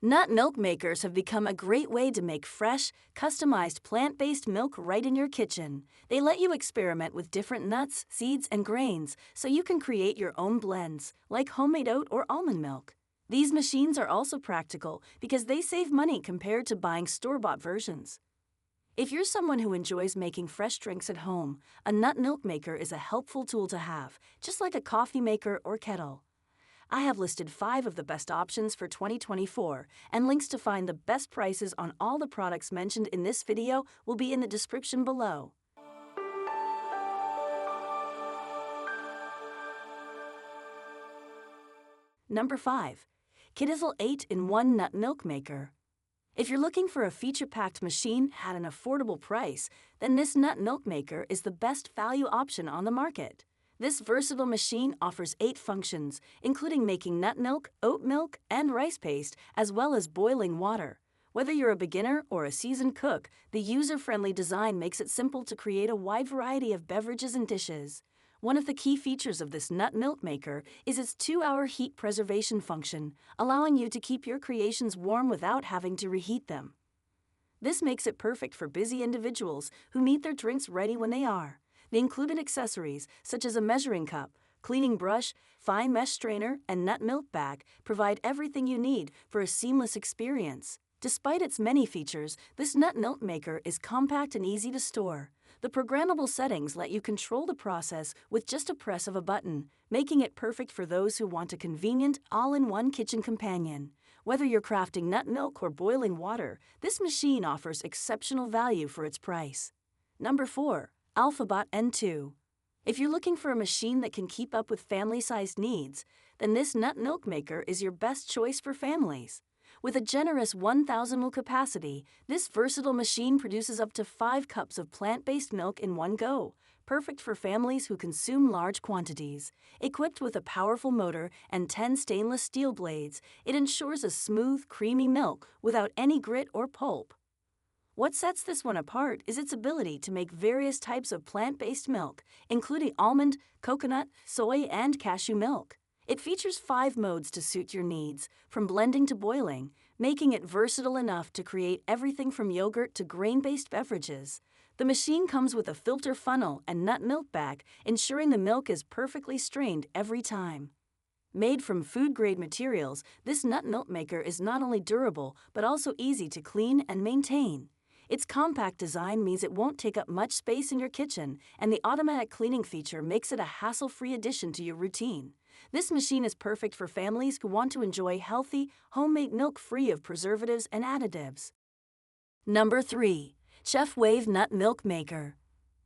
Nut milk makers have become a great way to make fresh, customized plant-based milk right in your kitchen. They let you experiment with different nuts, seeds, and grains so you can create your own blends, like homemade oat or almond milk. These machines are also practical because they save money compared to buying store-bought versions. If you're someone who enjoys making fresh drinks at home, a nut milk maker is a helpful tool to have, just like a coffee maker or kettle. I have listed 5 of the best options for 2024, and links to find the best prices on all the products mentioned in this video will be in the description below. Number 5. Kiddizel 8-in-1 Nut Milk Maker. If you're looking for a feature-packed machine at an affordable price, then this nut milk maker is the best value option on the market. This versatile machine offers 8 functions, including making nut milk, oat milk, and rice paste, as well as boiling water. Whether you're a beginner or a seasoned cook, the user-friendly design makes it simple to create a wide variety of beverages and dishes. One of the key features of this nut milk maker is its 2-hour heat preservation function, allowing you to keep your creations warm without having to reheat them. This makes it perfect for busy individuals who need their drinks ready when they are. The included accessories, such as a measuring cup, cleaning brush, fine mesh strainer, and nut milk bag, provide everything you need for a seamless experience. Despite its many features, this nut milk maker is compact and easy to store. The programmable settings let you control the process with just a press of a button, making it perfect for those who want a convenient, all-in-one kitchen companion. Whether you're crafting nut milk or boiling water, this machine offers exceptional value for its price. Number 4. Alphabot N2. If you're looking for a machine that can keep up with family-sized needs, then this nut milk maker is your best choice for families. With a generous 1,000 ml capacity, this versatile machine produces up to 5 cups of plant-based milk in one go, perfect for families who consume large quantities. Equipped with a powerful motor and 10 stainless steel blades, it ensures a smooth, creamy milk without any grit or pulp. What sets this one apart is its ability to make various types of plant-based milk, including almond, coconut, soy, and cashew milk. It features 5 modes to suit your needs, from blending to boiling, making it versatile enough to create everything from yogurt to grain-based beverages. The machine comes with a filter funnel and nut milk bag, ensuring the milk is perfectly strained every time. Made from food-grade materials, this nut milk maker is not only durable, but also easy to clean and maintain. Its compact design means it won't take up much space in your kitchen, and the automatic cleaning feature makes it a hassle-free addition to your routine. This machine is perfect for families who want to enjoy healthy, homemade milk free of preservatives and additives. Number 3. Chef Wave Nut Milk Maker.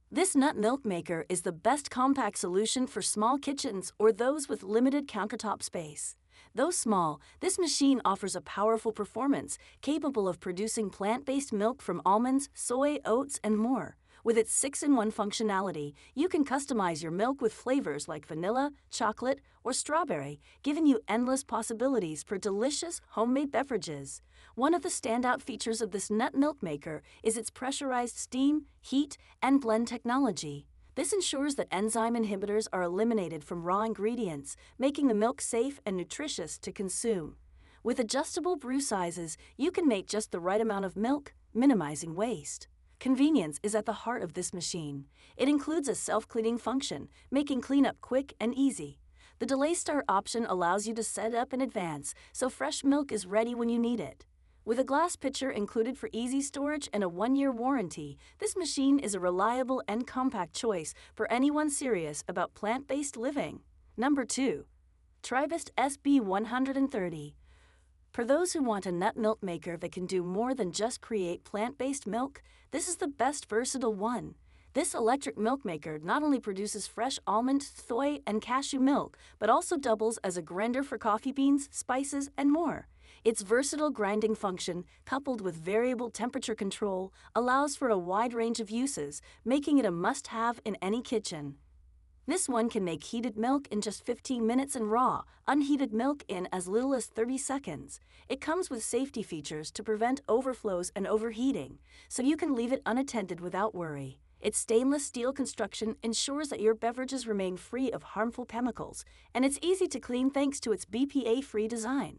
This nut milk maker is the best compact solution for small kitchens or those with limited countertop space. Though small, this machine offers a powerful performance, capable of producing plant-based milk from almonds, soy, oats, and more. With its 6-in-1 functionality, you can customize your milk with flavors like vanilla, chocolate, or strawberry, giving you endless possibilities for delicious homemade beverages. One of the standout features of this nut milk maker is its pressurized steam, heat, and blend technology. This ensures that enzyme inhibitors are eliminated from raw ingredients, making the milk safe and nutritious to consume. With adjustable brew sizes, you can make just the right amount of milk, minimizing waste. Convenience is at the heart of this machine. It includes a self-cleaning function, making cleanup quick and easy. The Delay Start option allows you to set up in advance, so fresh milk is ready when you need it. With a glass pitcher included for easy storage and a 1-year warranty, this machine is a reliable and compact choice for anyone serious about plant-based living. Number 2. Tribest SB130. For those who want a nut milk maker that can do more than just create plant-based milk, this is the best versatile one. This electric milk maker not only produces fresh almond, soy, and cashew milk, but also doubles as a grinder for coffee beans, spices, and more. Its versatile grinding function, coupled with variable temperature control, allows for a wide range of uses, making it a must-have in any kitchen. This one can make heated milk in just 15 minutes and raw, unheated milk in as little as 30 seconds. It comes with safety features to prevent overflows and overheating, so you can leave it unattended without worry. Its stainless steel construction ensures that your beverages remain free of harmful chemicals, and it's easy to clean thanks to its BPA-free design.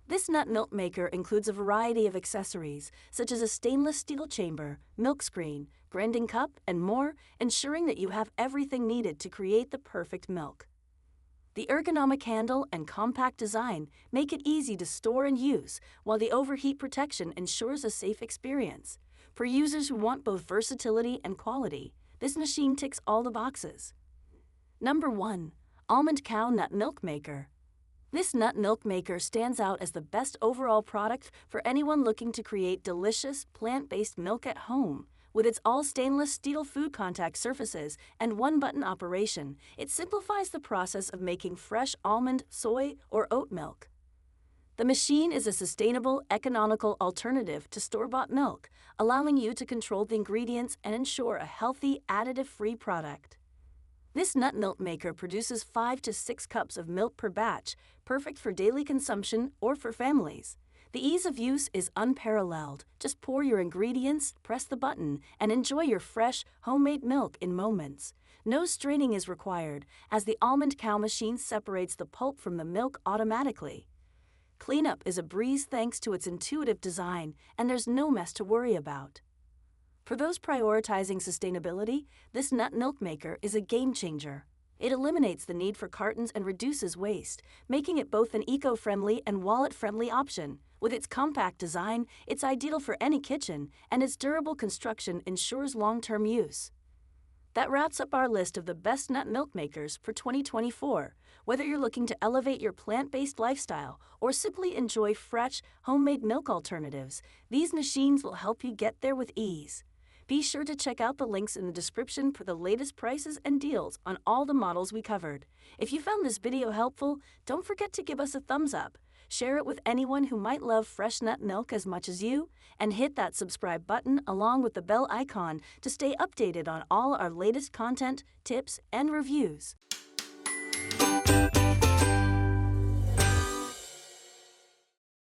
This nut milk maker includes a variety of accessories, such as a stainless steel chamber, milk screen, grinding cup, and more, ensuring that you have everything needed to create the perfect milk. The ergonomic handle and compact design make it easy to store and use, while the overheat protection ensures a safe experience. For users who want both versatility and quality, this machine ticks all the boxes. Number 1. Almond Cow Nut Milk Maker. This nut milk maker stands out as the best overall product for anyone looking to create delicious, plant-based milk at home. With its all-stainless steel food contact surfaces and one-button operation, it simplifies the process of making fresh almond, soy, or oat milk. The machine is a sustainable, economical alternative to store-bought milk, allowing you to control the ingredients and ensure a healthy, additive-free product. This nut milk maker produces 5 to 6 cups of milk per batch, perfect for daily consumption or for families. The ease of use is unparalleled. Just pour your ingredients, press the button, and enjoy your fresh, homemade milk in moments. No straining is required, as the Almond Cow machine separates the pulp from the milk automatically. Cleanup is a breeze thanks to its intuitive design, and there's no mess to worry about. For those prioritizing sustainability, this nut milk maker is a game changer. It eliminates the need for cartons and reduces waste, making it both an eco-friendly and wallet-friendly option. With its compact design, it's ideal for any kitchen, and its durable construction ensures long-term use. That wraps up our list of the best nut milk makers for 2024. Whether you're looking to elevate your plant-based lifestyle or simply enjoy fresh, homemade milk alternatives, these machines will help you get there with ease. Be sure to check out the links in the description for the latest prices and deals on all the models we covered. If you found this video helpful, don't forget to give us a thumbs up, share it with anyone who might love fresh nut milk as much as you, and hit that subscribe button along with the bell icon to stay updated on all our latest content, tips, and reviews.